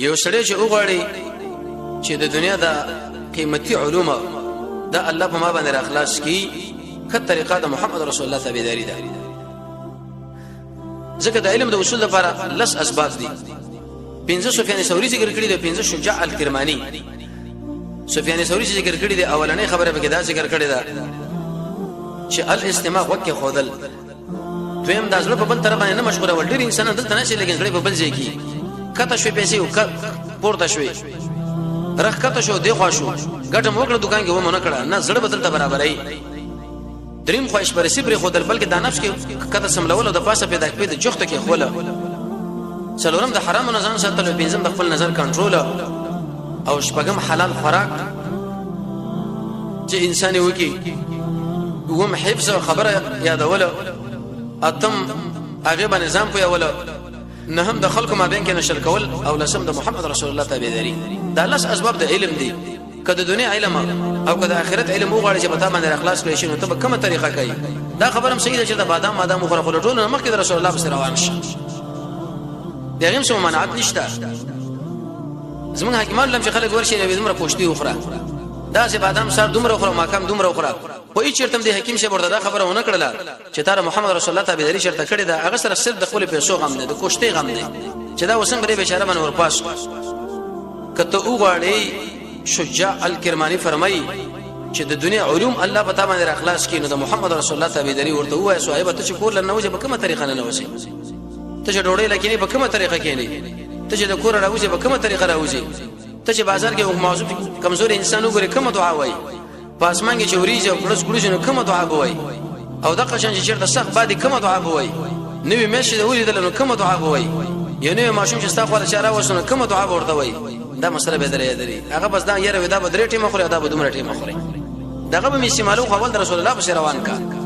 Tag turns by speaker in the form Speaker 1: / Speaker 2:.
Speaker 1: یو سړی چې وګړي چې د دنیا د قیمتي علوم د الله په ما باندې اخلاص کی خه طریقه د محمد رسول الله تابعداري ده. ځکه د علم د اصول لپاره لس اسباب دي. 15 سفیان ثوری ذکر کړی دی، 15 شجاع الکرمانی سفیان ثوری ذکر کړی دی. اولنې خبره به کې دا ذکر کړی ده چې الاستماع وکه خودل دویم د ځل په بل طرف باندې نه مشغوله ول. ډیر انسان دلته نه شي لګین ځړې په بل ځای کې کته شوي پیسې او پورته شوي رخ کته شو دی خوا شو ګټه موکړه دکان کې و مونږ کړه نه زړه بدل ته برابرای دریم خواهش پرسي پر خودل بلکې د نفس کې کته سملول او د پاسه پیدا کړي د جوخته کې خوله څلورم د حرام نه ځان ساتل او پنځم د خپل نظر کنټرول او شپږم حلال خوراک چې انسان وکي وګم حفظ خبره یادول اتم هغه باندې نظام په یول نه هم د خلکو ما بین کې نشر کول او لسم د محمد رسول الله تابعداري. دا لس اسباب د علم دي. کله دنیا علم او کله آخرت علم وغواړي چې په تا باندې اخلاص کړی شي نو ته به کومه طریقه کوي. دا خبرم صحیح ده چې د بادام مادام مخره خور ټول مخکې د رسول الله سره روان شي. دغه څه منعت نشته. زمون حکیمان لم چې خلک ورشي نو دومره پوښتنه وخره دا چې بادام سر دومره وخره ماکم دومره وخره خو هیڅ چرته د حکیم شه ورته دا خبره ونه کړله چې تاره محمد رسول الله تابعداري شرط کړی دا هغه سره صرف د خپل پیسو غم نه د کوشتي غم نه چې دا وسنګ لري بیچاره باندې ورپاس کته وګړي شجاع الکرمانی فرمایي چې د دنیا علوم الله پتا باندې اخلاص کینو د محمد رسول الله تابعداري ورته وای صاحب ته چې کور لنوځي په کومه طریقه نه وځي ته چې ډوړې لکینی په کومه طریقه کینی ته چې د کور راوځي په کومه طریقه راوځي ته چې بازار کې یو موضوع کمزور انسان وګوري کومه دعا وای پاسمان کې چوریږي او کړس ګړس نو کومه دعا بوي او د قشن چې چیرته سخت باندې کومه دعا بوي نوې مېشه د ولیدل نو کومه دعا بوي یو نوې ماشوم چې ستا خو له چاره وسنه کومه دعا ورته وای. دا مسله به درې هغه بس دا یره ودا به درې ټیمه خوري دا به دومره ټیمه خوري دغه به می استعمالو خپل رسول الله صلی الله علیه وسلم کا